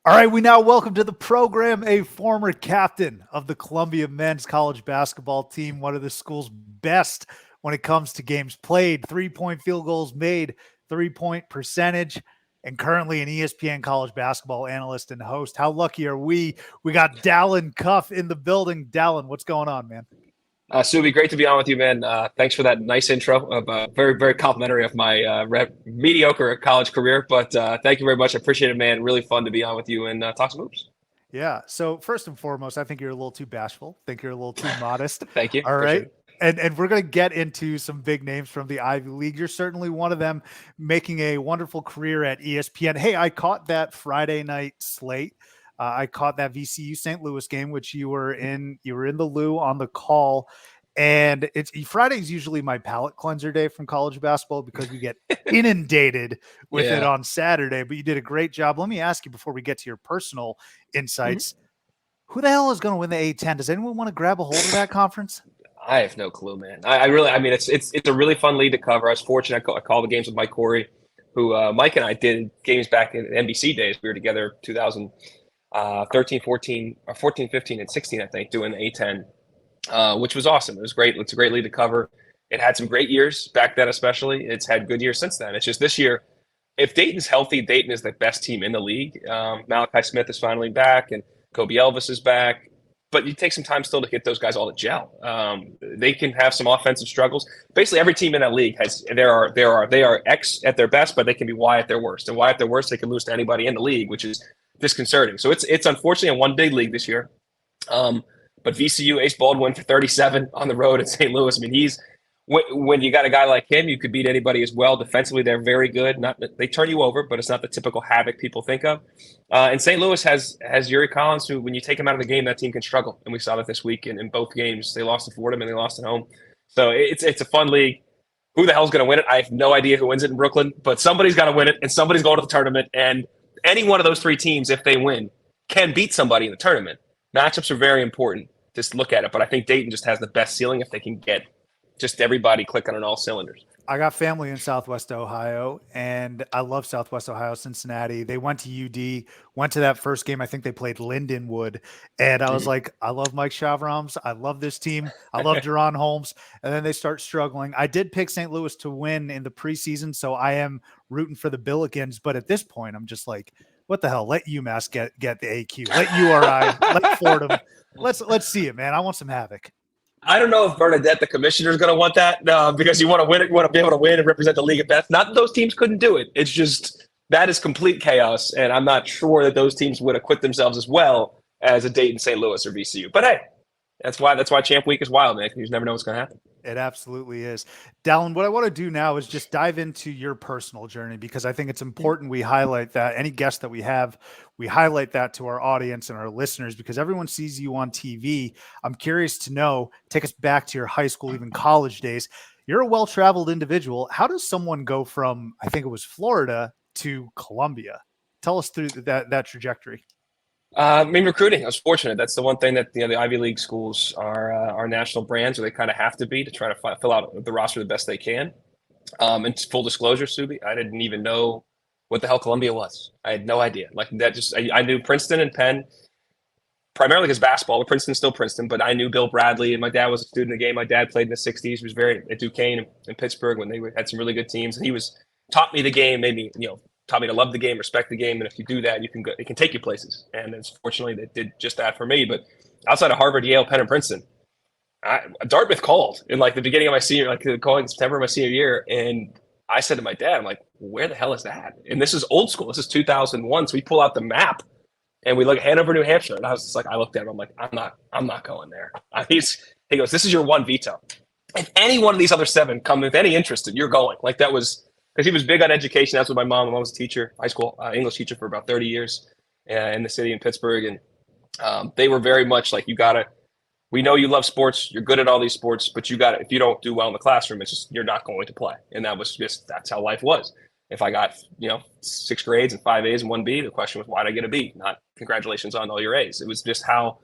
All right, we now welcome to the program a former captain of the Columbia men's college basketball team, one of the school's best when it comes to games played, 3-point field goals made, 3-point percentage, and currently an ESPN college basketball analyst and host. How lucky are we? We got Dalen Cuff in the building. Dalen, what's going on, man? Subi, great to be on with you, man. Thanks for that nice intro. Very, very complimentary of my mediocre college career. But thank you very much. I appreciate it, man. Really fun to be on with you and talk some hoops. Yeah. So first and foremost, I think you're a little too bashful. I think you're a little too modest. Thank you. All Appreciate right. it. And we're going to get into some big names from the Ivy League. You're certainly one of them, making a wonderful career at ESPN. Hey, I caught that Friday night slate. I caught that VCU St. Louis game, which you were in. You were in the Lou on the call. And it's Friday's usually my palate cleanser day from college basketball because we get inundated with it Yeah. on Saturday. But you did a great job. Let me ask you before we get to your personal Mhm. insights, who the hell is going to win the A10? Does anyone want to grab a hold of that conference? I have no clue, man. I really, I mean, it's a really fun league to cover. I was fortunate. I called the games with Mike Corey, who Mike and I did games back in NBC days. We were together 2013, 14, or 14, 15, and 16, I think, doing the A10. Which was awesome. It was great. It's a great league to cover. It had some great years back then, especially. It's had good years since then. It's just this year, if Dayton's healthy, Dayton is the best team in the league. Malachi Smith is finally back, and Kobe Elvis is back. But you take some time still to get those guys all to gel. They can have some offensive struggles. Basically, every team in that league has they are X at their best, but they can be Y at their worst. And Y at their worst, they can lose to anybody in the league, which is disconcerting. So it's unfortunately a one big league this year. But VCU, Ace Baldwin for 37 on the road at St. Louis. I mean, he's when you got a guy like him, you could beat anybody as well. Defensively, they're very good. Not they turn you over, but it's not the typical havoc people think of. And St. Louis has Yuri Collins, who when you take him out of the game, that team can struggle. And we saw that this week in both games. They lost to Fordham and they lost at home. So it's a fun league. Who the hell's going to win it? I have no idea who wins it in Brooklyn, but somebody's got to win it, and somebody's going to the tournament. And any one of those three teams, if they win, can beat somebody in the tournament. Matchups are very important. Just look at it. But I think Dayton just has the best ceiling if they can get just everybody clicking on all cylinders. I got family in Southwest Ohio, and I love Southwest Ohio, Cincinnati. They went to UD, went to that first game. I think they played Lindenwood. And I was like, I love Mike Chavrams. I love this team. I love Deron Holmes. And then they start struggling. I did pick St. Louis to win in the preseason, so I am rooting for the Billikens. But at this point, I'm just like, what the hell? Let UMass get the AQ. Let URI, let Fordham. Let's see it, man. I want some havoc. I don't know if Bernadette, the commissioner, is going to want that because you want to win it. You want to be able to win and represent the league at best. Not that those teams couldn't do it. It's just that is complete chaos, and I'm not sure that those teams would acquit themselves as well as a Dayton, St. Louis, or VCU. But hey, that's why Champ Week is wild, man. You just never know what's going to happen. It absolutely is. Dallin, what I want to do now is just dive into your personal journey because I think it's important we highlight that. Any guest that we have, we highlight that to our audience and our listeners because everyone sees you on TV. I'm curious to know, take us back to your high school, even college days. You're a well-traveled individual. How does someone go from, I think it was Florida, to Columbia? Tell us through that trajectory. I mean, recruiting. I was fortunate. That's the one thing that the Ivy League schools are national brands, or they kind of have to be to try to fill out the roster the best they can. And full disclosure, Subi, I didn't even know what the hell Columbia was. I had no idea. Like that, just I knew Princeton and Penn primarily because basketball. But Princeton's still Princeton, but I knew Bill Bradley, and my dad was a student of the game. My dad played in the '60s. He was very at Duquesne and Pittsburgh when they had some really good teams, and he was taught me the game, made me taught me to love the game, respect the game, and if you do that, you can go. It can take you places. And it's fortunately they did just that for me. But outside of Harvard, Yale, Penn, and Princeton, Dartmouth called in like the beginning of my senior, like calling in September of my senior year, and I said to my dad, I'm like, where the hell is that? And this is old school. This is 2001. So we pull out the map and we look at Hanover, New Hampshire. And I was just like, I looked at him. I'm like, I'm not going there. He goes, this is your one veto. If any one of these other seven come with any interest, you're going. Like that was because he was big on education. That's what my mom was a teacher, high school English teacher for about 30 years in the city in Pittsburgh. And they were very much like, we know you love sports. You're good at all these sports, but if you don't do well in the classroom, it's just, you're not going to play. And that's how life was. If I got, 6 grades and 5 A's and 1 B, the question was, why did I get a B? Not congratulations on all your A's. It was just how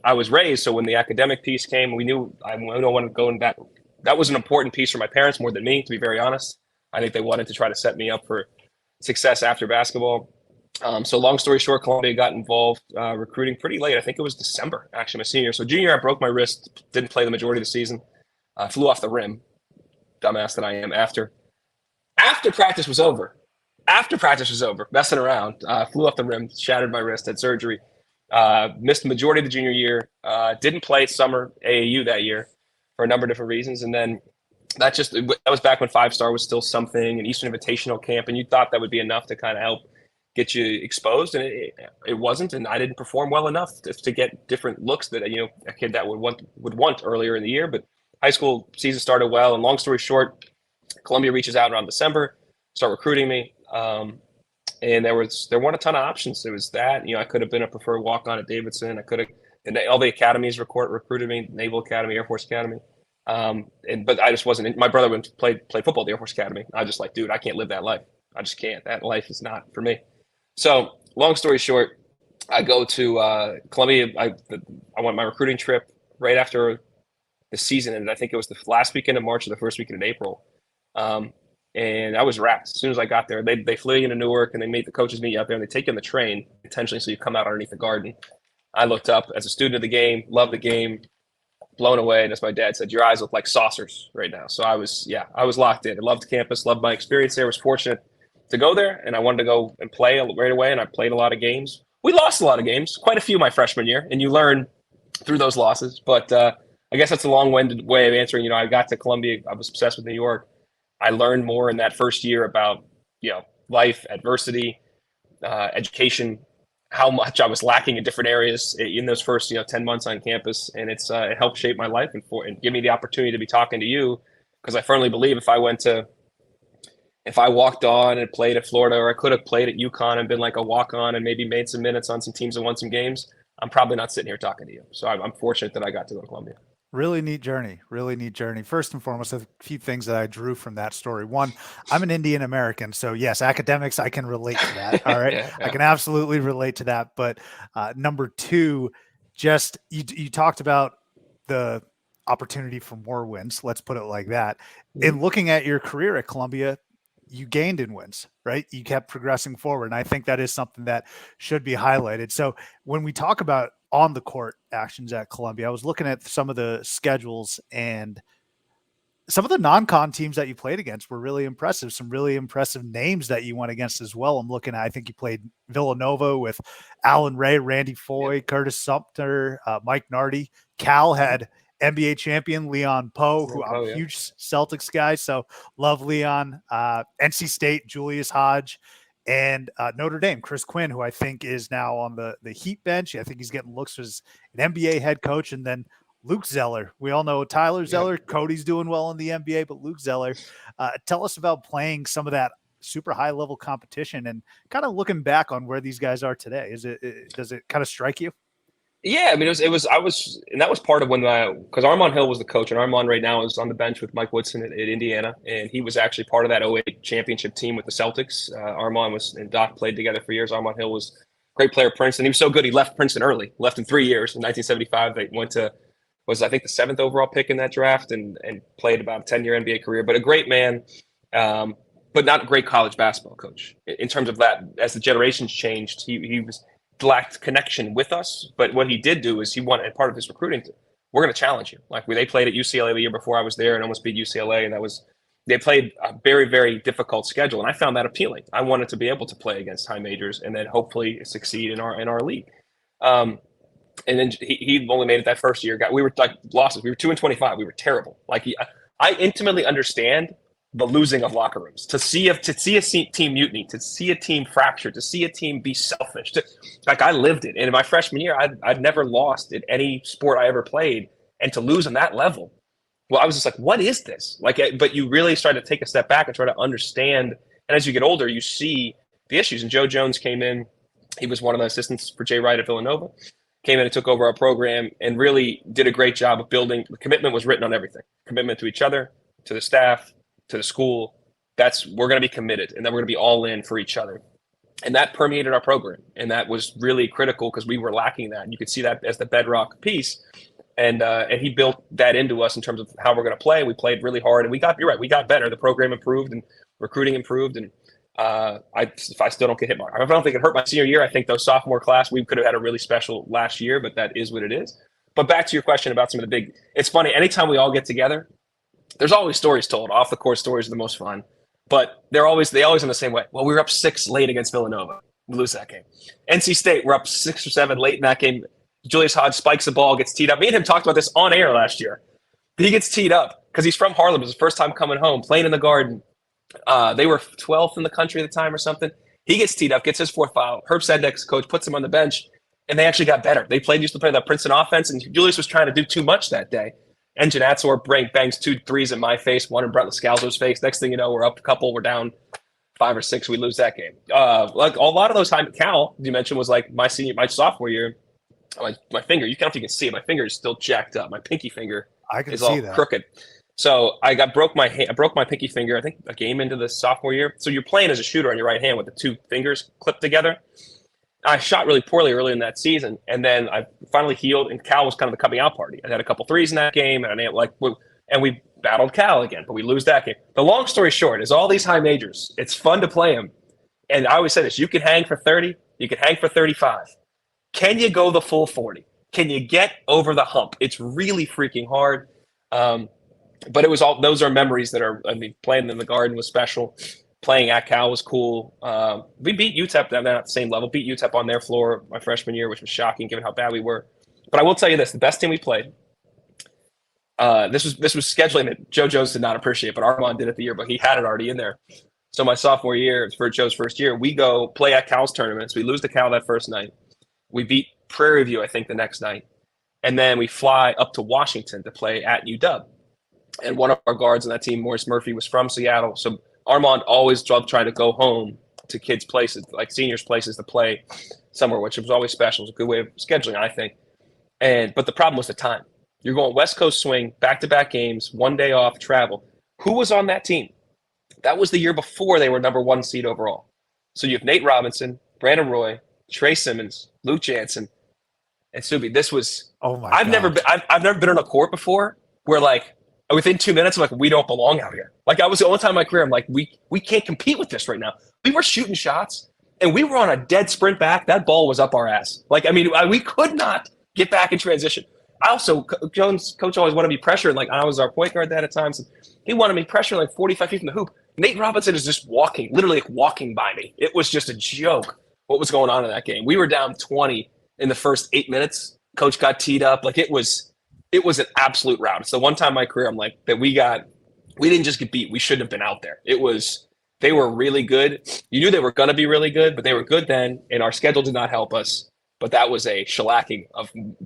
I was raised. So when the academic piece came, we knew I don't want to go in that. That was an important piece for my parents more than me, to be very honest. I think they wanted to try to set me up for success after basketball. So long story short, Columbia got involved recruiting pretty late. I think it was December, actually, my senior year. So junior year, I broke my wrist, didn't play the majority of the season, flew off the rim, dumbass that I am. After practice was over, messing around, flew off the rim, shattered my wrist, had surgery, missed the majority of the junior year, didn't play summer AAU that year for a number of different reasons, and then that was back when 5-star was still something, an Eastern Invitational camp, and you thought that would be enough to kind of help get you exposed, and it wasn't, and I didn't perform well enough to get different looks that a kid that would want earlier in the year. But high school season started well, and long story short, Columbia reaches out around December, start recruiting me, and there weren't a ton of options. There was that I could have been a preferred walk on at Davidson. I could have all the academies recruited me, Naval Academy, Air Force Academy. But I just wasn't. My brother went to play football at the Air Force Academy. I just dude, I can't live that life. I just can't. That life is not for me. So long story short, I go to Columbia. I went my recruiting trip right after the season, and I think it was the last weekend of March or the first weekend in April. And I was wrapped as soon as I got there. They flew you into Newark, and they made the coaches meet you out there, and they take you on the train intentionally so you come out underneath the garden. I looked up as a student of the game, loved the game, blown away. And as my dad said, your eyes look like saucers right now. So I was locked in. I loved campus, loved my experience there. Was fortunate to go there, and I wanted to go and play right away. And I played a lot of games. We lost a lot of games, quite a few my freshman year, and you learn through those losses. But I guess that's a long-winded way of answering. I got to Columbia. I was obsessed with New York. I learned more in that first year about life, adversity, education, how much I was lacking in different areas in those first 10 months on campus, and it helped shape my life and give me the opportunity to be talking to you, because I firmly believe if I walked on and played at Florida, or I could have played at UConn and been like a walk-on and maybe made some minutes on some teams and won some games, I'm probably not sitting here talking to you. So I'm fortunate that I got to go to Columbia. Really neat journey. Really neat journey. First and foremost, a few things that I drew from that story. One, I'm an Indian American. So yes, academics, I can relate to that. All right. Yeah. I can absolutely relate to that. But number two, just you talked about the opportunity for more wins. Let's put it like that. In looking at your career at Columbia, you gained in wins, right? You kept progressing forward. And I think that is something that should be highlighted. So when we talk about on the court actions at Columbia, I was looking at some of the schedules, and some of the non-con teams that you played against were really impressive. Some really impressive names that you went against as well. I'm looking at, I think you played Villanova with Alan Ray, Randy Foy, Curtis Sumter, Mike Nardi. Cal had NBA champion Leon Poe, who I'm a huge Celtics guy, so love Leon. NC State, Julius Hodge, and Notre Dame, Chris Quinn, who I think is now on the Heat bench. I think he's getting looks as an NBA head coach. And then Luke Zeller. We all know Tyler Zeller. Cody's doing well in the NBA, but Luke Zeller. Tell us about playing some of that super high level competition and kind of looking back on where these guys are today. Does it kind of strike you? Yeah, I mean, and that was part of because Armand Hill was the coach, and Armand right now is on the bench with Mike Woodson at Indiana, and he was actually part of that '08 championship team with the Celtics. Armand and Doc played together for years. Armand Hill was a great player at Princeton. He was so good, he left Princeton early, left in 3 years. In 1975, they was I think the 7th overall pick in that draft, and played about a 10-year NBA career, but a great man, but not a great college basketball coach. In terms of that, as the generations changed, he lacked connection with us. But what he did do is he wanted, part of his recruiting, we're going to challenge you. Like they played at UCLA the year before I was there and almost beat UCLA, and they played a very, very difficult schedule, and I found that appealing. I wanted to be able to play against high majors and then hopefully succeed in our league. And then he only made it that first year. We were like losses. We were 2-25. We were terrible. I intimately understand the losing of locker rooms, to see a team mutiny, to see a team fracture, to see a team be selfish. I lived it. And in my freshman year, I'd never lost in any sport I ever played, and to lose on that level, well, I was just like, what is this? But you really start to take a step back and try to understand. And as you get older, you see the issues. And Joe Jones came in. He was one of the assistants for Jay Wright at Villanova. Came in and took over our program and really did a great job of building. The commitment was written on everything. Commitment to each other, to the staff, to the school. We're going to be committed, and then we're going to be all in for each other. And that permeated our program. And that was really critical because we were lacking that. And you could see that as the bedrock piece. And he built that into us in terms of how we're going to play. We played really hard, and we got better. The program improved and recruiting improved. And If I still don't get hit, I don't think it hurt my senior year. I think those sophomore class, we could have had a really special last year, but that is what it is. But back to your question about some of the big, it's funny. Anytime we all get together, there's always stories told. Off the court stories are the most fun, but they always in the same way. Well, we were up 6 late against Villanova. We lose that game. NC State, we're up 6 or 7 late in that game. Julius Hodge spikes the ball, gets teed up. Me and him talked about this on air last year. He gets teed up because he's from Harlem. It was his first time coming home, playing in the Garden. They were 12th in the country at the time or something. He gets teed up, gets his 4th foul. Herb Sednick's coach puts him on the bench, and they actually got better. They used to play that Princeton offense, and Julius was trying to do too much that day. And Janatzor bangs 2 threes in my face, one in Brett Lascalzo's face. Next thing you know, we're up a couple. We're down 5 or 6. We lose that game. Like a lot of those times, Cal, you mentioned, was like my sophomore year. My finger, you can't even see it. My finger is still jacked up. My pinky finger is all crooked. So I broke my pinky finger, I think a game into the sophomore year. So you're playing as a shooter on your right hand with the 2 fingers clipped together. I shot really poorly early in that season, and then I finally healed, and Cal was kind of the coming out party. I had a couple threes in that game, and we battled Cal again, but we lose that game. The long story short is all these high majors, it's fun to play them. And I always say this, you can hang for 30, you can hang for 35. Can you go the full 40? Can you get over the hump? It's really freaking hard. But it was those are memories that playing in the Garden was special. Playing at Cal was cool. We beat UTEP, they're not at the same level, beat UTEP on their floor my freshman year, which was shocking given how bad we were. But I will tell you this, the best team we played, this was scheduling that Joe Jones did not appreciate, but Armand did it the year, but he had it already in there. So my sophomore year, for Joe's first year, we go play at Cal's tournaments. We lose to Cal that first night. We beat Prairie View, I think, the next night. And then we fly up to Washington to play at UW. And one of our guards on that team, Morris Murphy, was from Seattle. So Armand always loved trying to go home to kids' places, like seniors' places to play somewhere, which was always special. It was a good way of scheduling, I think. But the problem was the time. You're going West Coast swing, back-to-back games, 1 day off, travel. Who was on that team? That was the year before they were number 1 seed overall. So you have Nate Robinson, Brandon Roy, Trey Simmons, Luke Jansen, and Subi. This was I've never been on a court before where like within 2 minutes, I'm like, we don't belong out here. Like I was the only time in my career, I'm like, we can't compete with this right now. We were shooting shots and we were on a dead sprint back. That ball was up our ass. Like, I mean, we could not get back in transition. I also, Jones' coach always wanted me pressured. Like I was our point guard at times. So he wanted me pressured like 45 feet from the hoop. Nate Robinson is just literally like walking by me. It was just a joke what was going on in that game. We were down 20 in the first 8 minutes. Coach got teed up. Like it was an absolute rout. It's the one time in my career I'm like that we didn't just get beat. We shouldn't have been out there. They were really good. You knew they were going to be really good, but they were good then, and our schedule did not help us. But that was a shellacking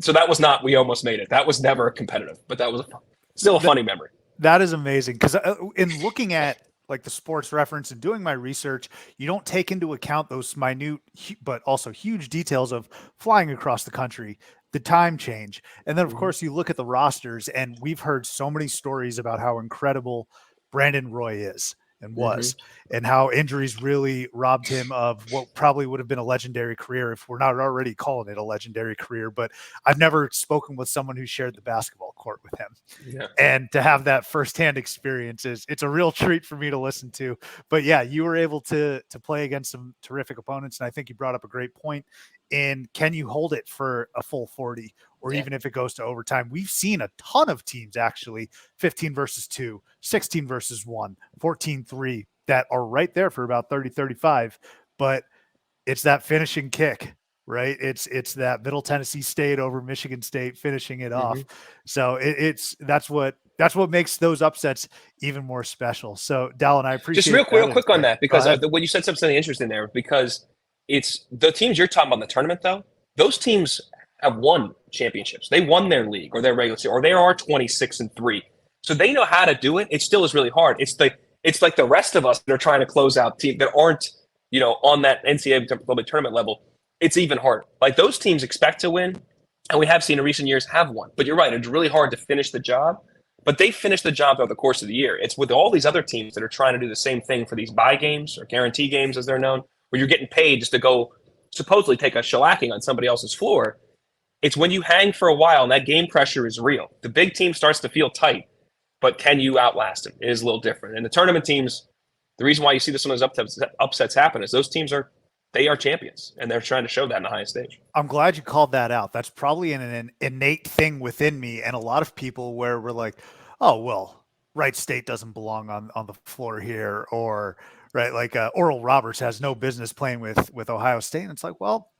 so that was not, we almost made it. That was never competitive, but that was still a funny memory. That is amazing. Because in looking at like the Sports Reference and doing my research, you don't take into account those minute, but also huge details of flying across the country, the time change. And then of course you look at the rosters, and we've heard so many stories about how incredible Brandon Roy is and was, and how injuries really robbed him of what probably would have been a legendary career if we're not already calling it a legendary career. But I've never spoken with someone who shared the basketball court with him. Yeah. And to have that firsthand experience it's a real treat for me to listen to. But yeah, you were able to play against some terrific opponents. And I think you brought up a great point in, can you hold it for a full 40 or even if it goes to overtime? We've seen a ton of teams actually 15 versus 2, 16 versus 1, 14-3 that are right there for about 30-35, but it's that finishing kick, right? It's that Middle Tennessee State over Michigan State finishing it off. So that's what makes those upsets even more special. So Dalen, I appreciate just real quick on that, because when you said something interesting there, because it's the teams you're talking about in the tournament, though, those teams have won championships. They won their league or their regular season, or they are 26-3. So they know how to do it. It still is really hard. It's like the rest of us that are trying to close out teams that aren't, on that NCAA tournament level. It's even harder. Like those teams expect to win, and we have seen in recent years have won. But you're right, it's really hard to finish the job. But they finish the job throughout the course of the year. It's with all these other teams that are trying to do the same thing for these bye games or guarantee games, as they're known, where you're getting paid just to go supposedly take a shellacking on somebody else's floor. It's when you hang for a while and that game pressure is real. The big team starts to feel tight, but can you outlast them? It is a little different. And the tournament teams, The reason why you see some of those upsets happen is those teams they are champions, and they're trying to show that in the highest stage. I'm glad you called that out. That's probably an innate thing within me and a lot of people where we're like, oh, well, Wright State doesn't belong on the floor here, or right, like Oral Roberts has no business playing with Ohio State. And it's like, well,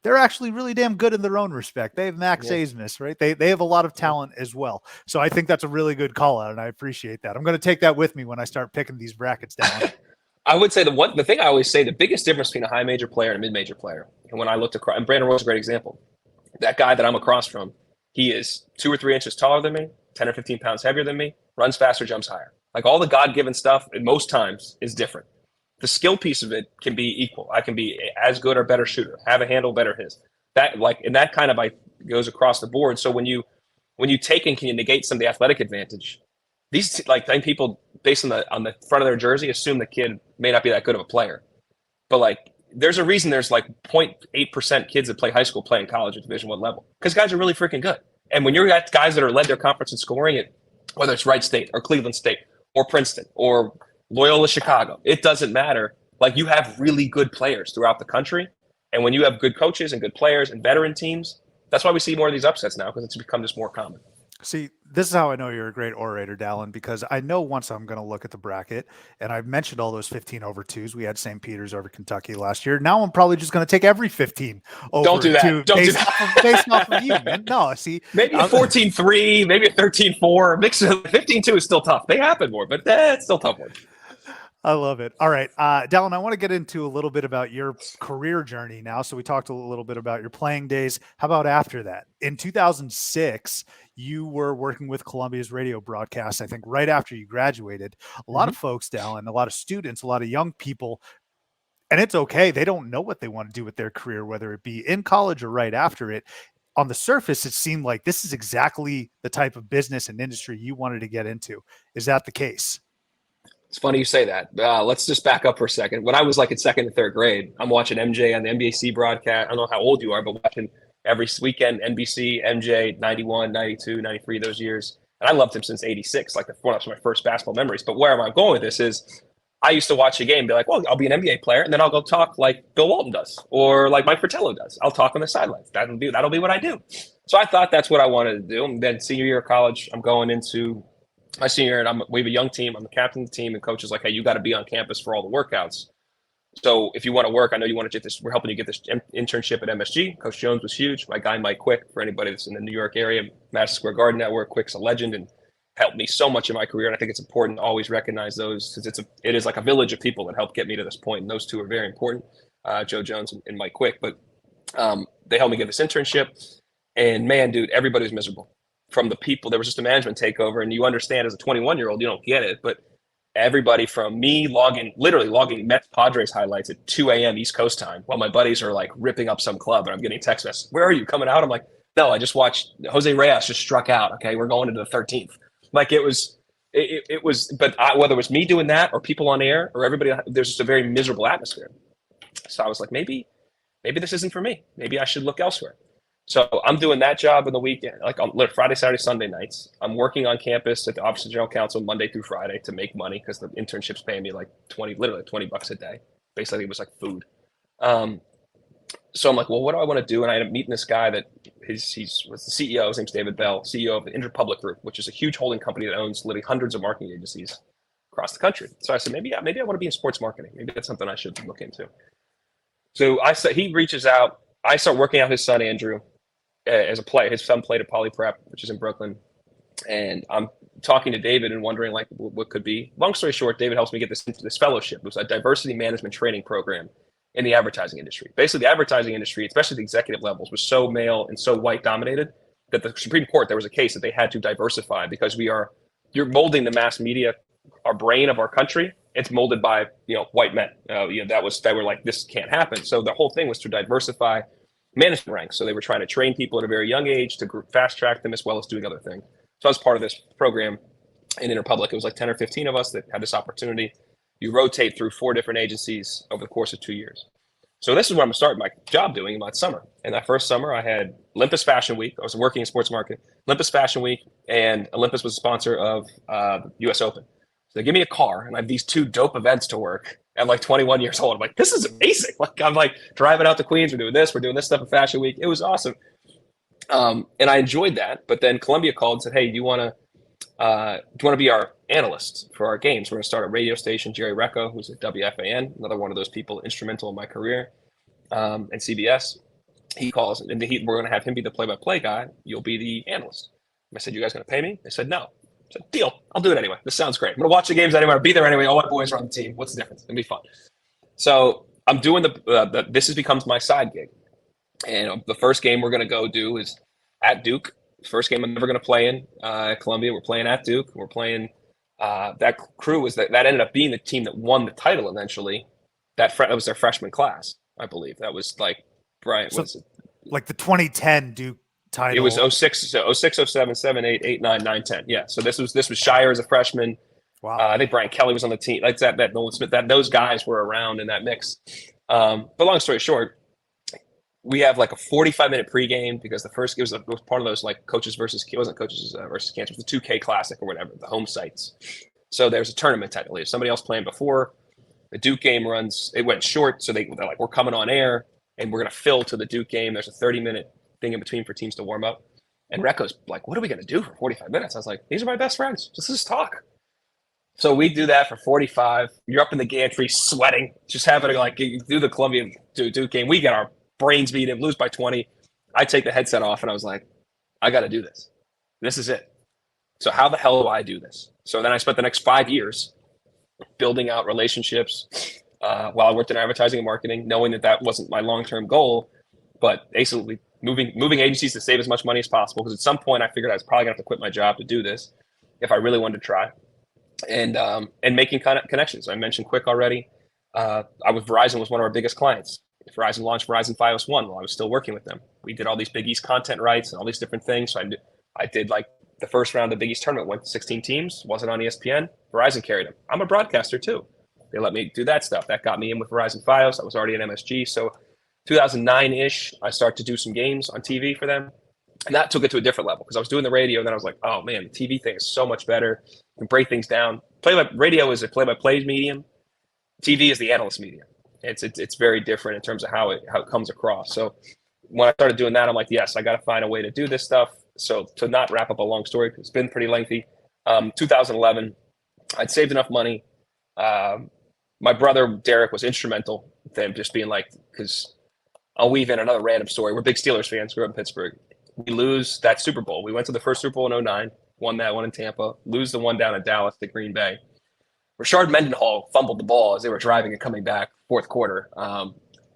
they're actually really damn good in their own respect. They have Max Asmus, right? They have a lot of talent as well. So I think that's a really good call out, and I appreciate that. I'm going to take that with me when I start picking these brackets down. I would say the thing I always say, the biggest difference between a high major player and a mid major player, and when I looked across, and Brandon Roy's a great example. That guy that I'm across from, he is 2 or 3 inches taller than me, 10 or 15 pounds heavier than me, runs faster, jumps higher. Like all the God-given stuff, most times is different. The skill piece of it can be equal. I can be as good or better shooter, have a handle better his. And that kind of goes across the board. So when you take and can you negate some of the athletic advantage, these people based on the front of their jersey assume the kid may not be that good of a player, but there's a reason there's 0.8% kids that play high school play in college at Division I level because guys are really freaking good. And when you're got guys that are led their conference in scoring, whether it's Wright State or Cleveland State or Princeton or Loyola Chicago, it doesn't matter. You have really good players throughout the country, and when you have good coaches and good players and veteran teams, that's why we see more of these upsets now because it's become just more common. See, this is how I know you're a great orator, Dalen, because I know once I'm going to look at the bracket, and I've mentioned all those 15 over 2s. We had St. Peter's over Kentucky last year. Now I'm probably just going to take every 15 over Don't do that. 2 Don't based, do that. off of, based off of you, man. No, see. Maybe a 14-3, maybe a 13-4. Mix of 15-2 is still tough. They happen more, but it's still tough one. I love it. All right. Dalen, I want to get into a little bit about your career journey now. So we talked a little bit about your playing days. How about after that? In 2006, you were working with Columbia's radio broadcast, I think right after you graduated. A lot of folks, Dalen, a lot of students, a lot of young people, and it's okay. They don't know what they want to do with their career, whether it be in college or right after it. On the surface, it seemed like this is exactly the type of business and industry you wanted to get into. Is that the case? It's funny you say that. Let's just back up for a second. When I was in second and third grade, I'm watching MJ on the NBC broadcast. I don't know how old you are, but watching every weekend NBC, MJ, 91, 92, 93, those years. And I loved him since 86, one of my first basketball memories. But where am I going with this is I used to watch a game and be like, well, I'll be an NBA player, and then I'll go talk like Bill Walton does or like Mike Fratello does. I'll talk on the sidelines. That'll be what I do. So I thought that's what I wanted to do. And then senior year of college, I'm going into my senior year, and we have a young team. I'm the captain of the team, and coach is like, hey, you got to be on campus for all the workouts. So if you want to work, I know you want to get this. We're helping you get this internship at MSG. Coach Jones was huge. My guy, Mike Quick, for anybody that's in the New York area, Madison Square Garden Network, Quick's a legend and helped me so much in my career. And I think it's important to always recognize those because it is like a village of people that helped get me to this point. And those two are very important, Joe Jones and Mike Quick. But they helped me get this internship. And man, dude, everybody was miserable. From the people, there was just a management takeover, and you understand as a 21-year-old, you don't get it, but everybody from me literally logging Mets Padres highlights at 2 a.m. East Coast time while my buddies are ripping up some club, and I'm getting text messages. Where are you coming out? I'm like, no, I just watched Jose Reyes just struck out. Okay, we're going into the 13th. It was, but whether it was me doing that or people on air or everybody, there's just a very miserable atmosphere. So I was like, maybe this isn't for me. Maybe I should look elsewhere. So I'm doing that job on the weekend, on Friday, Saturday, Sunday nights. I'm working on campus at the Office of General Counsel Monday through Friday to make money because the internship's paying me literally $20 a day. Basically, it was like food. So I'm like, well, what do I want to do? And I ended up meeting this guy that was the CEO. His name's David Bell, CEO of the Interpublic Group, which is a huge holding company that owns literally hundreds of marketing agencies across the country. So I said, maybe I want to be in sports marketing. Maybe that's something I should look into. So he reaches out. I start working out his son, Andrew, as a player. His son played at Poly Prep, which is in Brooklyn. And I'm talking to David and wondering what could be. Long story short, David helps me get this fellowship. It was a diversity management training program in the advertising industry. Basically, the advertising industry, especially the executive levels, was so male and so white dominated that the Supreme Court, there was a case that they had to diversify because you're molding the mass media, our brain of our country. It's molded by white men. They were like, this can't happen. So the whole thing was to diversify management ranks. So they were trying to train people at a very young age to fast track them as well as doing other things. So I was part of this program in Interpublic. It was 10 or 15 of us that had this opportunity. You rotate through 4 different agencies over the course of 2 years. So this is what I'm starting my job doing in my summer. And that first summer I had Olympus Fashion Week. I was working in sports marketing. Olympus Fashion Week, and Olympus was a sponsor of the US Open. So they give me a car, and I have these 2 dope events to work at like 21 years old. I'm like, this is amazing. Like, I'm like driving out to Queens. We're doing this stuff at Fashion Week. It was awesome. And I enjoyed that. But then Columbia called and said, hey, do you want to be our analyst for our games? We're going to start a radio station. Jerry Recco, who's at WFAN, another one of those people instrumental in my career, and CBS. He calls, and we're going to have him be the play-by-play guy. You'll be the analyst. I said, you guys going to pay me? They said, no. I said, deal. I'll do it anyway. This sounds great. I'm going to watch the games anyway. I'll be there anyway. All my boys are on the team. What's the difference? It's going to be fun. So I'm doing this becomes my side gig. And the first game we're going to go do is at Duke. First game I'm never going to play in at Columbia. We're playing at Duke. We're playing that crew that ended up being the team that won the title eventually. That was their freshman class, I believe. That was like Brian. So, like the 2010 Duke title. It was 06, 07, 7, 8, 8, 9, 9, 10. Yeah. So this was Shire as a freshman. Wow. I think Brian Kelly was on the team. Like that Nolan Smith. Those guys were around in that mix. But long story short, we have like a 45-minute pregame because the first it was part of those like coaches versus it wasn't coaches versus cancer. It was the 2K Classic or whatever, the home sites. So there's a tournament technically. If somebody else playing before the Duke game runs, it went short. So they're like, we're coming on air and we're going to fill to the Duke game. There's a 30-minute thing in between for teams to warm up. And Recco's like, what are we going to do for 45 minutes? I was like, these are my best friends. Let's talk. So we do that for 45. You're up in the gantry sweating, just having to like do the Columbia Duke game. We get our brains beat him, lose by 20. I take the headset off and I was like, I got to do this. This is it. So how the hell do I do this? So then I spent the next 5 years building out relationships while I worked in advertising and marketing, knowing that wasn't my long-term goal, but basically moving agencies to save as much money as possible. Because at some point I figured I was probably gonna have to quit my job to do this if I really wanted to try. And making connections. I mentioned Quick already. Verizon was one of our biggest clients. Verizon launched Verizon Fios One while I was still working with them. We did all these Big East content rights and all these different things. So I did like the first round of the Big East tournament, went to 16 teams, wasn't on ESPN. Verizon carried them. I'm a broadcaster too. They let me do that stuff. That got me in with Verizon Fios. I was already in MSG. So 2009-ish, I started to do some games on TV for them. And that took it to a different level because I was doing the radio and then I was like, oh man, the TV thing is so much better. You can break things down. Radio is a play-by-play medium. TV is the analyst medium. It's very different in terms of how it comes across. So when I started doing that, I'm like, yes, I got to find a way to do this stuff. So to not wrap up a long story, because it's been pretty lengthy. 2011, I'd saved enough money. My brother Derek was instrumental. Them just being like, because I'll weave in another random story. We're big Steelers fans. Grew up in Pittsburgh. We lose that Super Bowl. We went to the first Super Bowl in 2009, won that one in Tampa, lose the one down in Dallas to Green Bay. Rashard Mendenhall fumbled the ball as they were driving and coming back fourth quarter.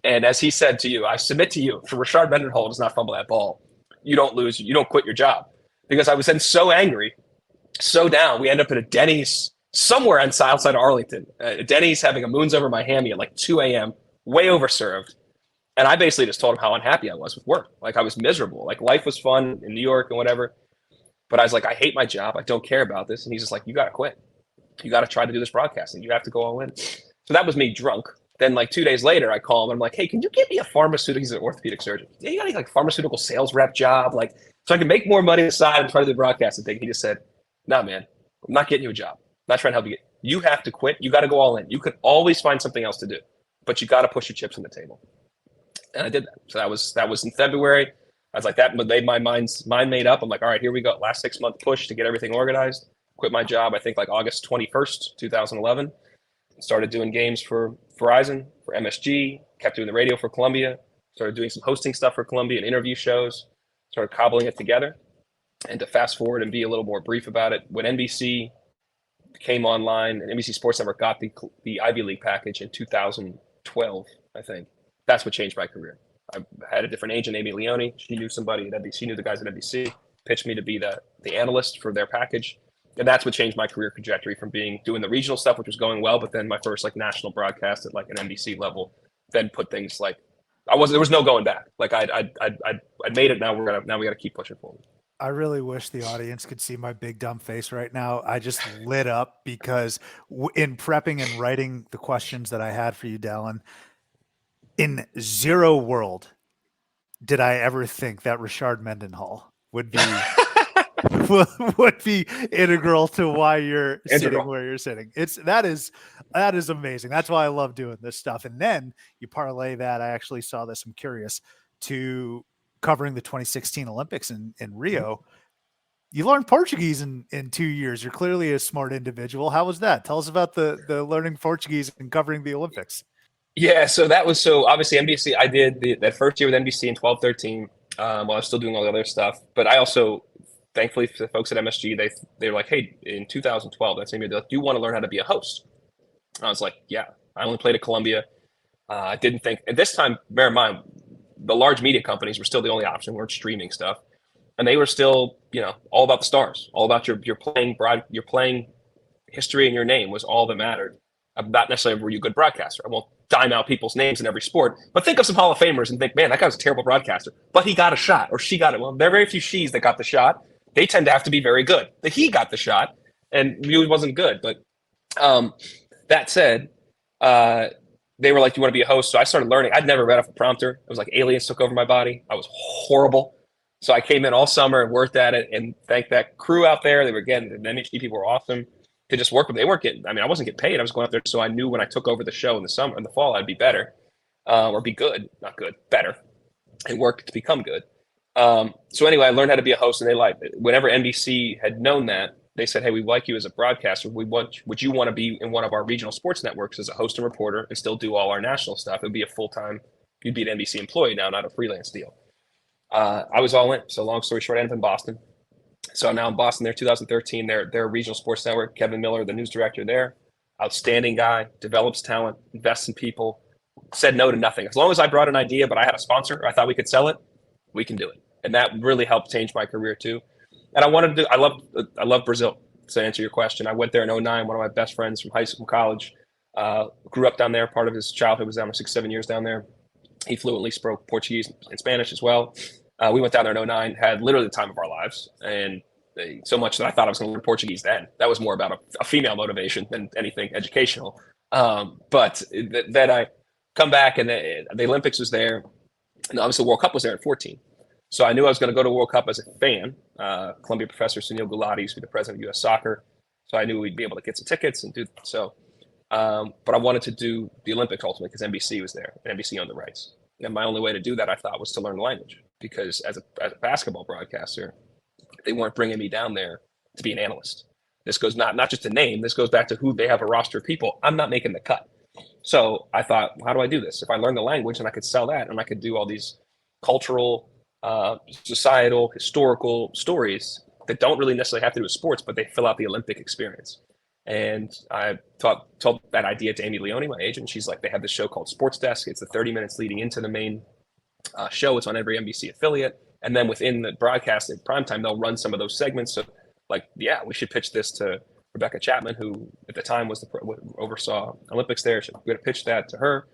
And as he said to you, I submit to you, for Rashard Mendenhall does not fumble that ball, you don't lose, you don't quit your job. Because I was then so angry, so down, we end up at a Denny's somewhere outside of Arlington. Denny's having a moons over my hammy at like 2 a.m., way overserved. And I basically just told him how unhappy I was with work. Like I was miserable. Like life was fun in New York and whatever. But I was like, I hate my job. I don't care about this. And he's just like, you got to quit. You got to try to do this broadcasting. You have to go all in. So that was me drunk. Then like 2 days later, I call him and I'm like, hey, can you give me a pharmaceutical? He's an orthopedic surgeon. You got any like pharmaceutical sales rep job? Like, so I can make more money aside and try to do the broadcasting thing. He just said, nah, man, I'm not getting you a job. I'm not trying to help you you have to quit. You got to go all in. You could always find something else to do, but you got to push your chips on the table. And I did that. So that was in February. I was like, that made my mind made up. I'm like, all right, here we go. Last 6 month push to get everything organized. Quit my job, I think like August 21st, 2011. Started doing games for Verizon, for MSG, kept doing the radio for Columbia, started doing some hosting stuff for Columbia and interview shows, started cobbling it together. And to fast forward and be a little more brief about it, when NBC came online and NBC Sports Network got the Ivy League package in 2012, I think, that's what changed my career. I had a different agent, Amy Leone. She knew somebody at NBC, knew the guys at NBC, pitched me to be the analyst for their package. And that's what changed my career trajectory from doing the regional stuff, which was going well, but then my first like national broadcast at like an NBC level, then put things like there was no going back. Like I made it. Now we got to keep pushing forward. I really wish the audience could see my big dumb face right now. I just lit up because in prepping and writing the questions that I had for you, Dalen, in zero world did I ever think that Rashard Mendenhall would be would be integral to why you're sitting Integral. where you're sitting. That is amazing. That's why I love doing this stuff. And then you parlay that. I actually saw this. I'm curious to covering the 2016 Olympics in Rio. You learned Portuguese in 2 years. You're clearly a smart individual. How was that? Tell us about the learning Portuguese and covering the Olympics. Yeah, so that was so obviously NBC. I did that first year with NBC in 12-13 while I was still doing all the other stuff. But I also, thankfully, for the folks at MSG, they were like, hey, in 2012, that's maybe do you want to learn how to be a host? And I was like, yeah. I only played at Columbia. I didn't think at this time. Bear in mind, the large media companies were still the only option. We weren't streaming stuff, and they were still, all about the stars, all about your playing history and your name was all that mattered. Not necessarily were you a good broadcaster. I won't dime out people's names in every sport, but think of some Hall of Famers and think, man, that guy was a terrible broadcaster, but he got a shot or she got it. Well, there are very few she's that got the shot. They tend to have to be very good. The he got the shot and really wasn't good. But that said, they were like, "Do you want to be a host?" So I started learning. I'd never read off a prompter. It was like aliens took over my body. I was horrible. So I came in all summer and worked at it. And thank that crew out there. They were the MHD people were awesome to just work with. They weren't getting. I mean, I wasn't getting paid. I was going up there, so I knew when I took over the show in the summer, in the fall, I'd be better, or be good, not good, better, and work to become good. So anyway, I learned how to be a host, and they liked it. Whenever NBC had known that, they said, "Hey, we like you as a broadcaster. Would you want to be in one of our regional sports networks as a host and reporter and still do all our national stuff? It would be a full-time. You'd be an NBC employee now, not a freelance deal." I was all in. So long story short, I ended up in Boston. So now in Boston, they're 2013. They're a regional sports network. Kevin Miller, the news director there, outstanding guy, develops talent, invests in people. Said no to nothing. As long as I brought an idea, but I had a sponsor, or I thought we could sell it, we can do it. And that really helped change my career too. And I wanted to. I love Brazil. To answer your question, I went there in 2009. One of my best friends from high school, college, grew up down there. Part of his childhood was down there, 6-7 years down there. He fluently spoke Portuguese and Spanish as well. We went down there in 2009, had literally the time of our lives, and so much that I thought I was going to learn Portuguese then. That was more about a female motivation than anything educational. But then I come back, and the Olympics was there, and obviously the World Cup was there in 2014. So I knew I was going to go to World Cup as a fan. Columbia professor Sunil Gulati used to be the president of U.S. Soccer, so I knew we'd be able to get some tickets and do so. But I wanted to do the Olympics ultimately because NBC was there and NBC owned the rights. And my only way to do that, I thought, was to learn the language because as a basketball broadcaster, they weren't bringing me down there to be an analyst. This goes not just a name. This goes back to who they have a roster of people. I'm not making the cut. So I thought, how do I do this? If I learn the language and I could sell that and I could do all these cultural, societal, historical stories that don't really necessarily have to do with sports, but they fill out the Olympic experience. And I told that idea to Amy Leone, my agent. She's like, they have this show called Sports Desk. It's the 30 minutes leading into the main show. It's on every NBC affiliate. And then within the broadcast at primetime, they'll run some of those segments. So like, yeah, we should pitch this to Rebecca Chapman, who at the time was oversaw Olympics there. We're going to pitch that to her.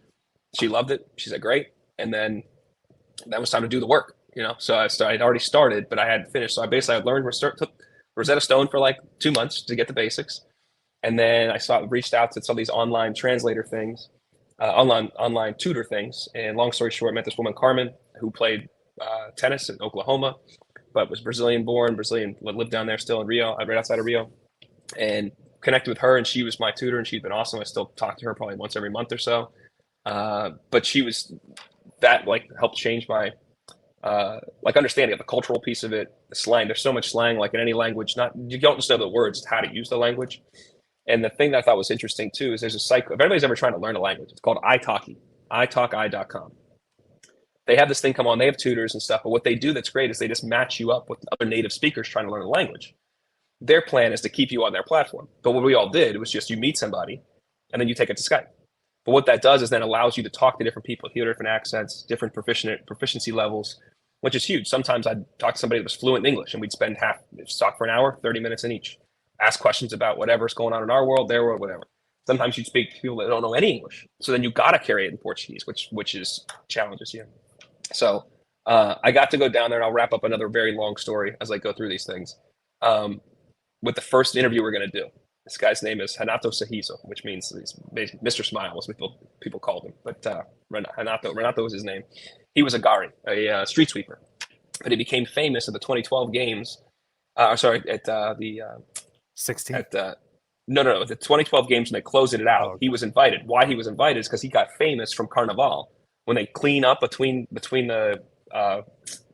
She loved it. She said, great. And then that was time to do the work, So I'd already started, but I hadn't finished. So I basically learned took Rosetta Stone for like 2 months to get the basics. And then I reached out to some of these online translator things, online tutor things. And long story short, I met this woman, Carmen, who played tennis in Oklahoma, but was Brazilian, lived down there still in Rio, right outside of Rio, and connected with her. And she was my tutor, and she'd been awesome. I still talk to her probably once every month or so. But she was that helped change my understanding of the cultural piece of it, the slang. There's so much slang, like in any language. You don't just know the words, it's how to use the language. And the thing that I thought was interesting too is there's a site. If anybody's ever trying to learn a language, it's called italki, italki.com. They have this thing come on. They have tutors and stuff, but what they do that's great is they just match you up with other native speakers trying to learn the language. Their plan is to keep you on their platform. But what we all did was just you meet somebody, and then you take it to Skype. But what that does is then allows you to talk to different people, hear different accents, different proficiency levels, which is huge. Sometimes I'd talk to somebody that was fluent in English, and we'd spend talk for an hour, 30 minutes in each. Ask questions about whatever's going on in our world, their world, whatever. Sometimes you'd speak to people that don't know any English. So then you got to carry it in Portuguese, which is challenges you. So I got to go down there, and I'll wrap up another very long story as I go through these things. With the first interview we're going to do. This guy's name is Renato Sorriso, which means Mr. Smile, as people called him. But Renato was his name. He was a Gari, a street sweeper. But he became famous at the 2012 games Sorry, at the 16. at the no, the 2012 games when they closed it Oh, out. okay. He was invited. Why he was invited is because he got famous from Carnival when they clean up between the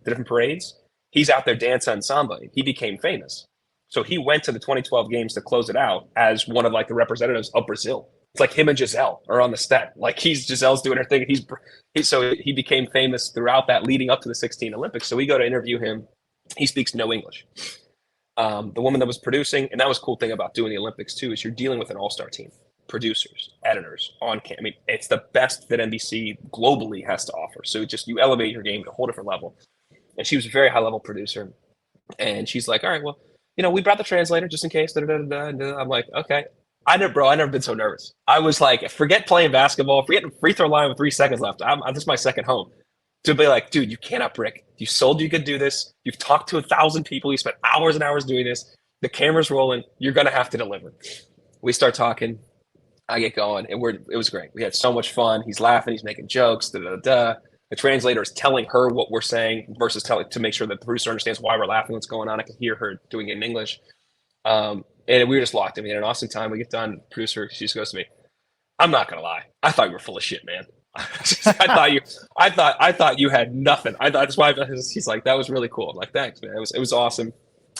different parades. He's out there dancing on samba. He became famous, so he went to the 2012 games to close it out as one of like the representatives of Brazil. It's like him and Giselle are on the step. Like Giselle's doing her thing. So he became famous throughout that leading up to the 16 Olympics. So we go to interview him. He speaks no English. The woman that was producing, and that was a cool thing about doing the Olympics too, is you're dealing with an all-star team, producers, editors, on cam. I mean, it's the best that NBC globally has to offer. So just you elevate your game to a whole different level. And she was a very high-level producer, and she's like, "All right, well, we brought the translator just in case." Da, da, da, da. I'm like, "Okay." I never been so nervous. I was like, forget playing basketball, forget the free throw line with 3 seconds left. This is my second home to be like, dude, you cannot brick. You sold you could do this. You've talked to 1,000 people. You spent hours and hours doing this. The camera's rolling. You're gonna have to deliver. We start talking. I get going, and it was great. We had so much fun. He's laughing. He's making jokes. Da da da. The translator is telling her what we're saying versus telling to make sure that the producer understands why we're laughing, what's going on. I can hear her doing it in English. And we were just locked in. We had an awesome time. We get done. The producer, she just goes to me, "I'm not gonna lie. I thought you were full of shit, man. I thought you had nothing. I thought that's why he's like, that was really cool. I'm like, thanks, man. It was awesome.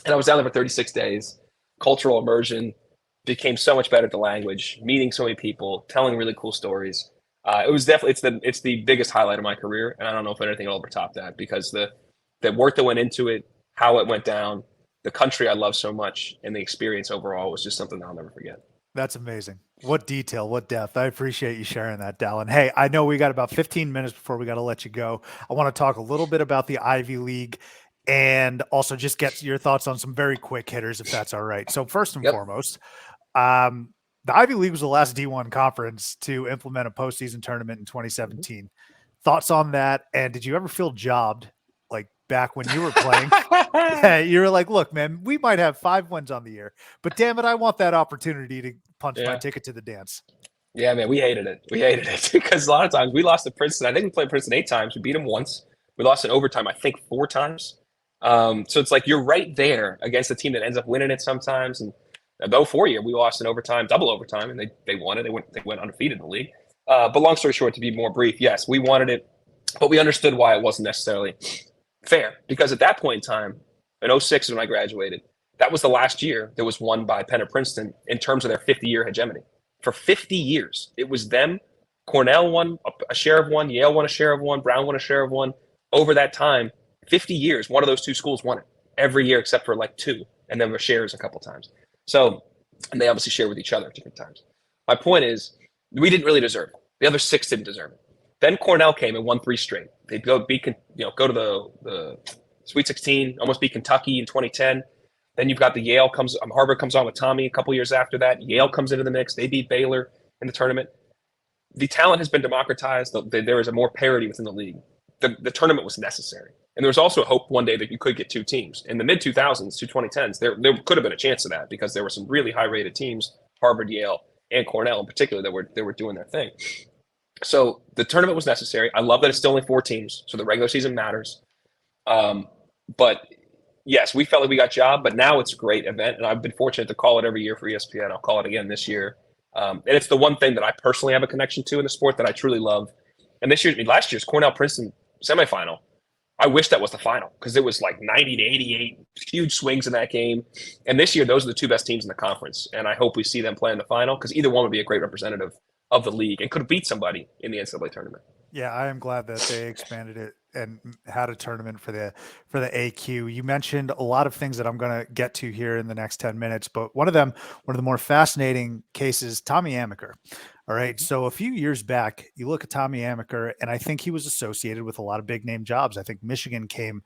And I was down there for 36 days. Cultural immersion, became so much better at the language, meeting so many people, telling really cool stories. It was definitely it's the biggest highlight of my career, and I don't know if anything will ever top that because the work that went into it, how it went down, the country I love so much, and the experience overall was just something I'll never forget. That's amazing. What detail, what depth. I appreciate you sharing that, Dallin. Hey, I know we got about 15 minutes before we got to let you go. I want to talk a little bit about the Ivy League and also just get your thoughts on some very quick hitters, if that's all right. So first and Yep. foremost, the Ivy League was the last D1 conference to implement a postseason tournament in 2017. Thoughts on that? And did you ever feel jobbed like back when you were playing? Yeah, you were like, look, man, we might have 5 wins on the year, but damn it, I want that opportunity to punch my Yeah. ticket to the dance. Yeah, man, we hated it. We hated it because a lot of times we lost to Princeton. I think we played Princeton 8 times. We beat them once. We lost in overtime, I think 4 times. So it's like you're right there against a team that ends up winning it sometimes. And the 04 year, we lost in overtime, double overtime, and they won it. They went undefeated in the league. But long story short, to be more brief, yes, we wanted it, but we understood why it wasn't necessarily fair because at that point in time, in 06 when I graduated, that was the last year that was won by Penn or Princeton in terms of their 50-year hegemony. For 50 years, it was them. Cornell won a share of one, Yale won a share of one, Brown won a share of one. Over that time, 50 years, one of those two schools won it every year except for like 2, and then their shares a couple times. So, and they obviously share with each other at different times. My point is, we didn't really deserve it. The other 6 didn't deserve it. Then Cornell came and won 3 straight. They'd go to the Sweet 16, almost beat Kentucky in 2010. Then you've got the Harvard comes on with Tommy a couple years after that. Yale comes into the mix. They beat Baylor in the tournament. The talent has been democratized. There is a more parity within the league. The tournament was necessary. And there was also a hope one day that you could get 2 teams. In the mid-2000s to 2010s, there could have been a chance of that because there were some really high-rated teams, Harvard, Yale, and Cornell in particular, that were doing their thing. So the tournament was necessary. I love that it's still only 4 teams, so the regular season matters. But yes, we felt like we got jobbed, but now it's a great event, and I've been fortunate to call it every year for ESPN. I'll call it again this year. And it's the one thing that I personally have a connection to in the sport that I truly love. And last year's Cornell Princeton semifinal, I wish that was the final because it was like 90 to 88, huge swings in that game. And this year, those are the 2 best teams in the conference. And I hope we see them play in the final because either one would be a great representative of the league and could have beat somebody in the NCAA tournament. Yeah, I am glad that they expanded it and had a tournament for the AQ. You mentioned a lot of things that I'm going to get to here in the next 10 minutes, but one of the more fascinating cases, Tommy Amaker. All right. So a few years back, you look at Tommy Amaker, and I think he was associated with a lot of big name jobs. I think Michigan came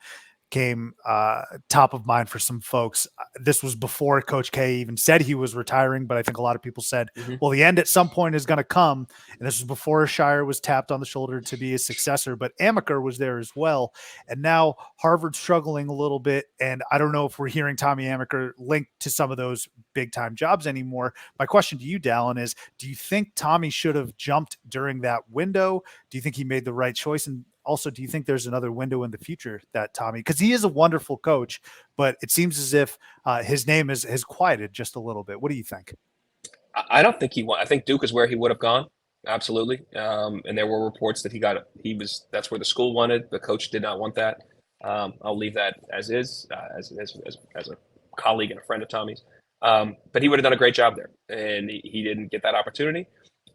top of mind for some folks. This was before Coach K even said he was retiring, but I think a lot of people said, well, the end at some point is going to come. And this was before Shire was tapped on the shoulder to be his successor, but Amaker was there as well. And now Harvard's struggling a little bit. And I don't know if we're hearing Tommy Amaker linked to some of those big time jobs anymore. My question to you, Dallin, is do you think Tommy should have jumped during that window? Do you think he made the right choice? And also, do you think there's another window in the future that Tommy, because he is a wonderful coach, but it seems as if his name has quieted just a little bit. What do you think? I don't think he won. I think Duke is where he would have gone. Absolutely. And there were reports that that's where the school wanted. The coach did not want that. I'll leave that as is, as a colleague and a friend of Tommy's. But he would have done a great job there, and he didn't get that opportunity.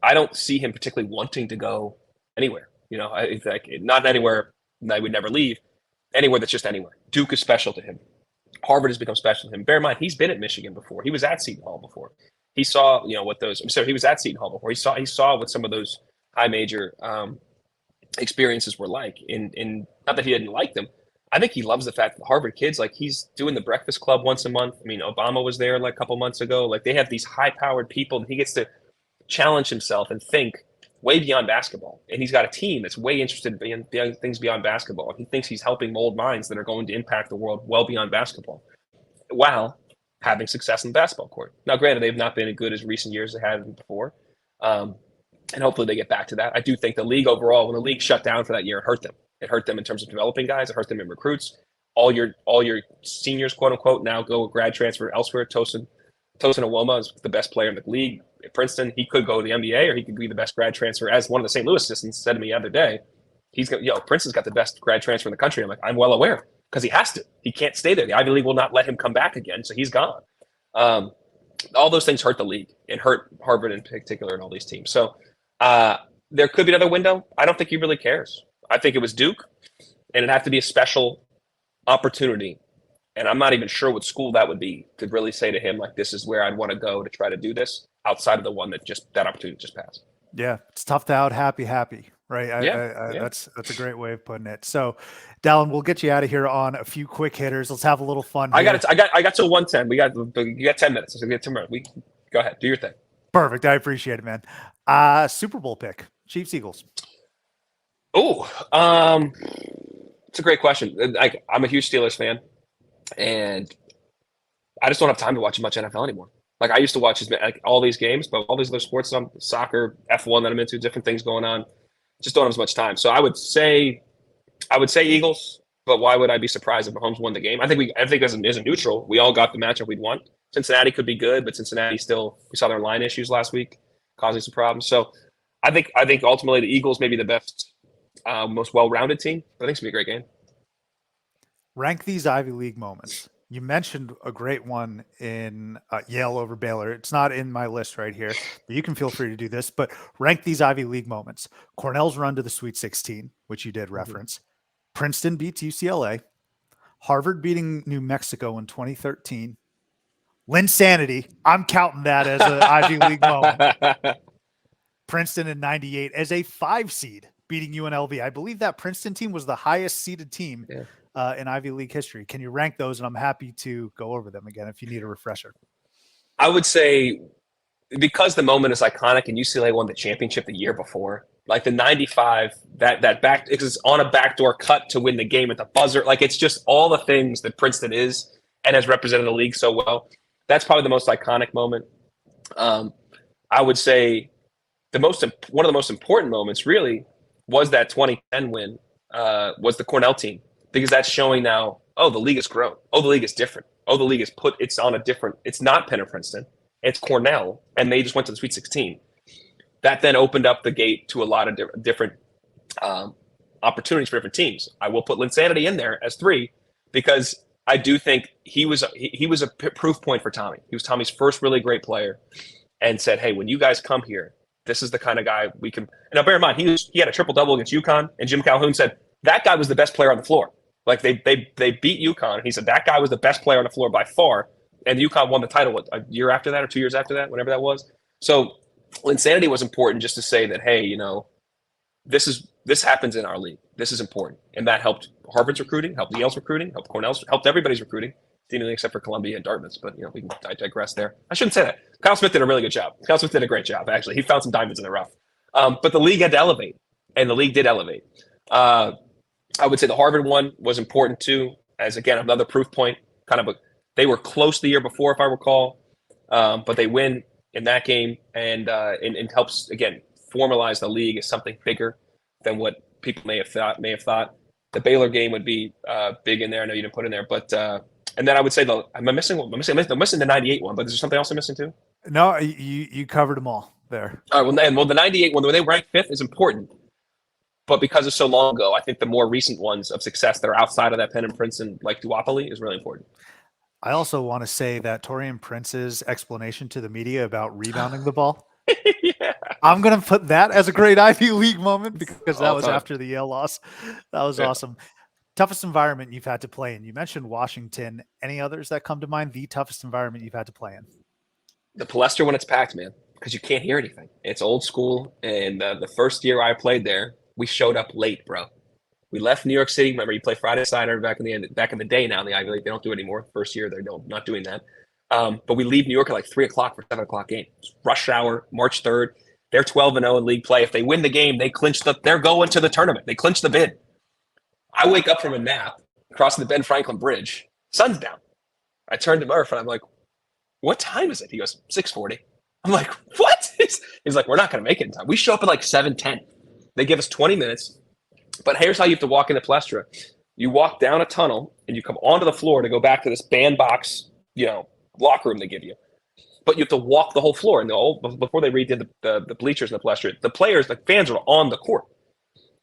I don't see him particularly wanting to go anywhere. It's like not anywhere that I would never leave, anywhere that's just anywhere. Duke is special to him. Harvard has become special to him. Bear in mind, he's been at Michigan before. He was at Seton Hall before. He saw, what those. So he was at Seton Hall before. He saw what some of those high major experiences were like. In not that he didn't like them. I think he loves the fact that the Harvard kids, like he's doing the Breakfast Club once a month. I mean, Obama was there like a couple months ago. Like they have these high-powered people, and he gets to challenge himself and think way beyond basketball. And he's got a team that's way interested in things beyond basketball. He thinks he's helping mold minds that are going to impact the world well beyond basketball, while having success in the basketball court. Now, granted, they've not been as good as recent years they had before. And hopefully they get back to that. I do think the league overall, when the league shut down for that year, it hurt them. It hurt them in terms of developing guys. It hurt them in recruits. All your seniors, quote unquote, now go grad transfer elsewhere. Tosin Awoma is the best player in the league at Princeton. He could go to the NBA, or he could be the best grad transfer. As one of the St. Louis assistants said to me the other day, Princeton's got the best grad transfer in the country. I'm like, I'm well aware, because he has to. He can't stay there. The Ivy League will not let him come back again, so he's gone. All those things hurt the league and hurt Harvard in particular and all these teams. So there could be another window. I don't think he really cares. I think it was Duke, and it'd have to be a special opportunity. And I'm not even sure what school that would be to really say to him, like, this is where I'd want to go to try to do this, outside of the one that opportunity just passed. Yeah, it's tough to out happy, right? Yeah. That's a great way of putting it. So, Dalen, we'll get you out of here on a few quick hitters. Let's have a little fun. I got to 110. You got 10 minutes. So we get 10 minutes. Go ahead, do your thing. Perfect. I appreciate it, man. Super Bowl pick, Chiefs Eagles. Oh, it's a great question. I'm a huge Steelers fan, and I just don't have time to watch much NFL anymore. Like I used to watch all these games, but all these other sports, soccer, F1 that I'm into, different things going on. Just don't have as much time. So I would say Eagles, but why would I be surprised if Mahomes won the game? I think as a neutral, we all got the matchup we'd want. Cincinnati could be good, but Cincinnati we saw their line issues last week causing some problems. So I think ultimately the Eagles may be the best, most well-rounded team. I think it's going to be a great game. Rank these Ivy League moments. You mentioned a great one in Yale over Baylor. It's not in my list right here, but you can feel free to do this. But rank these Ivy League moments. Cornell's run to the Sweet 16, which you did reference. Mm-hmm. Princeton beats UCLA. Harvard beating New Mexico in 2013. Linsanity, I'm counting that as an Ivy League moment. Princeton in 98 as a 5 seed beating UNLV. I believe that Princeton team was the highest seeded team in Ivy League history. Can you rank those? And I'm happy to go over them again if you need a refresher. I would say, because the moment is iconic and UCLA won the championship the year before, like the 95, that back, it's on a backdoor cut to win the game at the buzzer. Like it's just all the things that Princeton is and has represented the league so well. That's probably the most iconic moment. I would say one of the most important moments really was that 2010 win, was the Cornell team, because that's showing now, the league has grown. The league is different. The league is it's not Penn or Princeton, it's Cornell, and they just went to the Sweet 16. That then opened up the gate to a lot of different opportunities for different teams. I will put Linsanity in there as 3, because I do think he was a proof point for Tommy. He was Tommy's first really great player, and said, hey, when you guys come here, this is the kind of guy we can. And now bear in mind, he had a triple-double against UConn, and Jim Calhoun said that guy was the best player on the floor. Like they beat UConn, and he said that guy was the best player on the floor by far, and UConn won the title a year after that or 2 years after that, whenever that was. So Linsanity was important, just to say that, hey, this happens in our league. This is important, and that helped Harvard's recruiting, helped Yale's recruiting, helped Cornell's, helped everybody's recruiting, seemingly except for Columbia and Dartmouth. But I digress there. I shouldn't say that. Kyle Smith did a really good job. Kyle Smith did a great job, actually. He found some diamonds in the rough. But the league had to elevate, and the league did elevate. I would say the Harvard one was important too, as again another proof point. They were close the year before, if I recall, but they win in that game, and helps again formalize the league as something bigger than what people may have thought the Baylor game would be big in there. I know you didn't put in there, but and then I would say I'm missing the '98 one, but is there something else I'm missing too? No, you covered them all there. All right, well, the '98 one when they ranked fifth is important, but because it's so long ago, I think the more recent ones of success that are outside of that Penn and Princeton, like duopoly, is really important. I also want to say that Torian Prince's explanation to the media about rebounding the ball. Yeah. I'm going to put that as a great Ivy League moment because that All was time. after the Yale loss. That was Yeah. awesome. Toughest environment you've had to play in. You mentioned Washington. Any others that come to mind? The toughest environment you've had to play in? The Palestra when it's packed, man, because you can't hear anything. It's old school. And the first year I played there, we showed up late, bro. We left New York City. Remember, you play Friday Saturday back in the day. Now in the Ivy League, they don't do it anymore. First year, they're not doing that. But we leave New York at like 3:00 for 7:00 game. Rush hour, March 3rd. They're 12-0 in league play. If they win the game, they're going to the tournament. They clinch the bid. I wake up from a nap, crossing the Ben Franklin Bridge. Sun's down. I turn to Murph and I'm like, "What time is it?" He goes, 6:40. I'm like, "What?" He's like, "We're not going to make it in time." We show up at like 7:10. They give us 20 minutes. But here's how you have to walk into Palestra. You walk down a tunnel and you come onto the floor to go back to this bandbox, locker room they give you. But you have to walk the whole floor. And before they redid the bleachers in the Palestra, the players, the fans are on the court.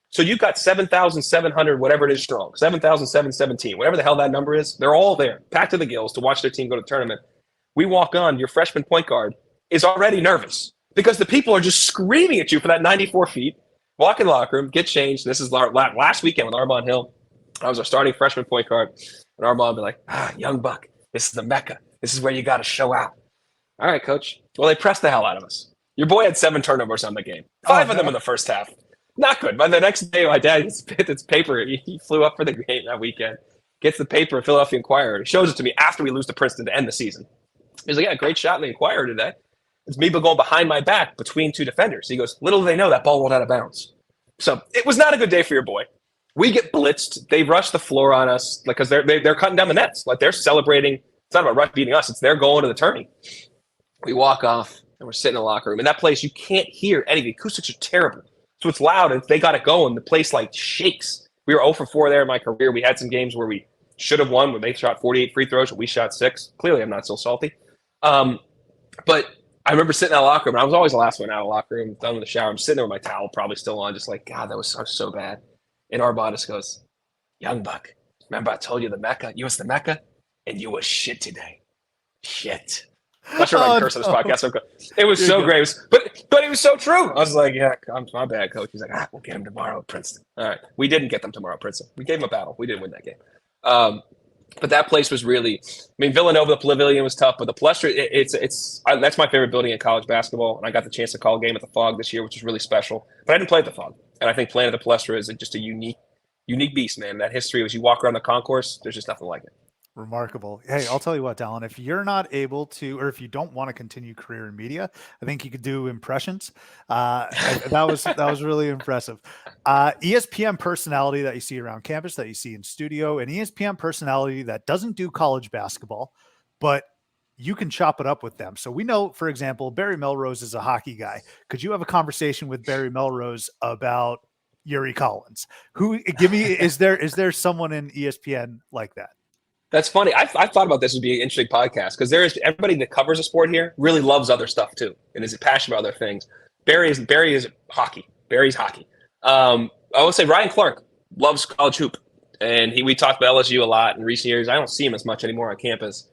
So you've got 7,700, whatever it is strong, 7,717, whatever the hell that number is. They're all there, packed to the gills to watch their team go to the tournament. We walk on, your freshman point guard is already nervous because the people are just screaming at you for that 94 feet. Walk in the locker room, get changed. This is last weekend with Armand Hill. I was our starting freshman point guard. And Armand would be like, young buck, this is the Mecca. This is where you got to show out. All right, coach. Well, they pressed the hell out of us. Your boy had 7 turnovers on the game. 5 of them in the first half. Not good. By the next day, my dad gets this paper. He flew up for the game that weekend. Gets the paper, Philadelphia Inquirer. He shows it to me after we lose to Princeton to end the season. He's like, "Yeah, great shot in the Inquirer today. It's me going behind my back between 2 defenders." He goes, "Little do they know that ball rolled out of bounds." So it was not a good day for your boy. We get blitzed. They rush the floor on us because they're cutting down the nets. Like they're celebrating. It's not about Rush beating us. It's they're going to the tourney. We walk off and we're sitting in the locker room. In that place, you can't hear anything. The acoustics are terrible. So it's loud. And if they got it going, the place like shakes. We were 0 for 4 there in my career. We had some games where we should have won, where they shot 48 free throws, but we shot 6. Clearly, I'm not so salty. But I remember sitting in the locker room, and I was always the last one out of the locker room, done with the shower. I'm sitting there with my towel probably still on, just like, God, that was so bad. And Armandus goes, "Young buck, remember I told you the Mecca? You was the Mecca, and you was shit today. Shit." I'm not sure if I can curse on this podcast. It was so great. But it was so true. I was like, "Yeah, my bad, coach." He's like, "We'll get him tomorrow at Princeton." All right. We didn't get them tomorrow at Princeton. We gave them a battle. We didn't win that game. But that place was really, Villanova, the Pavilion was tough, but the Palestra, that's my favorite building in college basketball. And I got the chance to call a game at the Fog this year, which was really special. But I didn't play at the Fog. And I think playing at the Palestra is just a unique beast, man. That history, as you walk around the concourse, there's just nothing like it. Remarkable. Hey, I'll tell you what, Dalen, if you're not able to, or if you don't want to continue career in media, I think you could do impressions. That was really impressive. ESPN personality that you see around campus, that you see in studio, and ESPN personality that doesn't do college basketball, but you can chop it up with them. So we know, for example, Barry Melrose is a hockey guy. Could you have a conversation with Barry Melrose about Yuri Collins? Is there someone in ESPN like that? That's funny. I've thought about this would be an interesting podcast because everybody that covers a sport here really loves other stuff too and is passionate about other things. Barry is hockey. Barry's hockey. I would say Ryan Clark loves college hoop, and we talked about LSU a lot in recent years. I don't see him as much anymore on campus.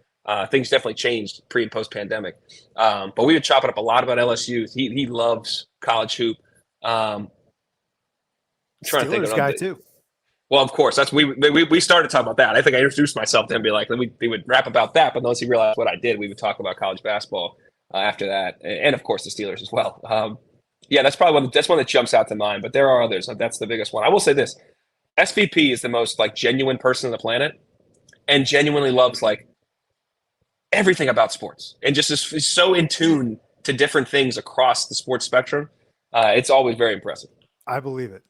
Things definitely changed pre and post pandemic, but we would chop it up a lot about LSU. He loves college hoop. Trying to think of guy too. Well, of course, that's we started talking about that. I think I introduced myself to him, be like, we would rap about that, but once he realized what I did, we would talk about college basketball after that, and of course the Steelers as well. Yeah, that's probably one that jumps out to mind. But there are others. That's the biggest one. I will say this: SVP is the most genuine person on the planet, and genuinely loves everything about sports, and just is so in tune to different things across the sports spectrum. It's always very impressive. I believe it.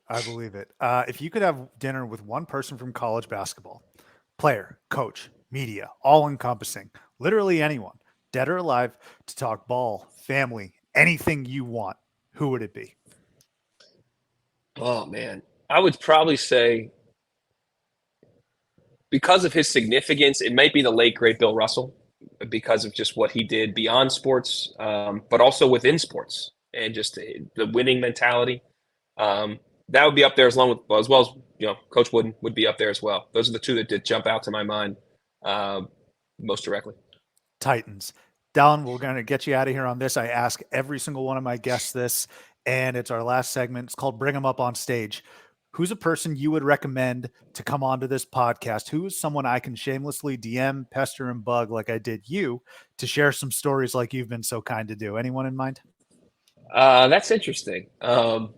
If you could have dinner with one person from college basketball, player, coach, media, all encompassing, literally anyone, dead or alive, to talk ball, family, anything you want, who would it be? Oh man, I would probably say because of his significance, it might be the late great Bill Russell because of just what he did beyond sports, but also within sports and just the winning mentality. That would be up there as well as Coach Wooden would be up there as well. Those are the two that did jump out to my mind most directly. Titans. Dalen, we're going to get you out of here on this. I ask every single one of my guests this, and it's our last segment. It's called Bring Them Up on Stage. Who's a person you would recommend to come onto this podcast? Who is someone I can shamelessly DM, pester, and bug like I did you to share some stories like you've been so kind to do? Anyone in mind? That's interesting. The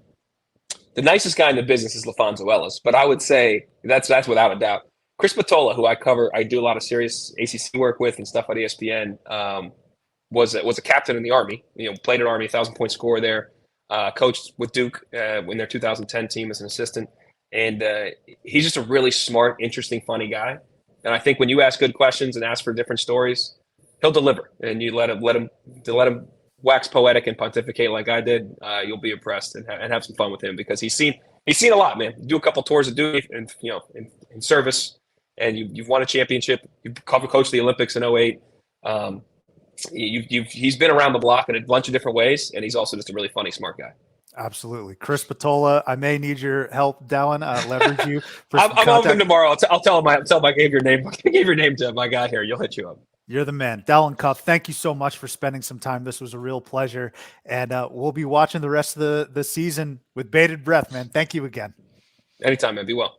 nicest guy in the business is LaFonso Ellis, but I would say that's without a doubt. Chris Patola, who I do a lot of serious ACC work with and stuff at ESPN, was a captain in the Army. Played at Army, 1,000-point scorer there. Coached with Duke in their 2010 team as an assistant, and he's just a really smart, interesting, funny guy. And I think when you ask good questions and ask for different stories, he'll deliver. And you let him wax poetic and pontificate like I did, you'll be impressed and have some fun with him because he's seen a lot, man. Do a couple tours of duty and in service, and you've won a championship. You've coached the Olympics in 08. He's been around the block in a bunch of different ways, and he's also just a really funny, smart guy. Absolutely. Chris Patola, I may need your help, Dalen. Leverage you for some I'm over him tomorrow. I'll tell him I gave your name. I gave your name to my guy here. You'll hit you up. You're the man. Dalen Cuff, thank you so much for spending some time. This was a real pleasure. And we'll be watching the rest of the season with bated breath, man. Thank you again. Anytime, man. Be well.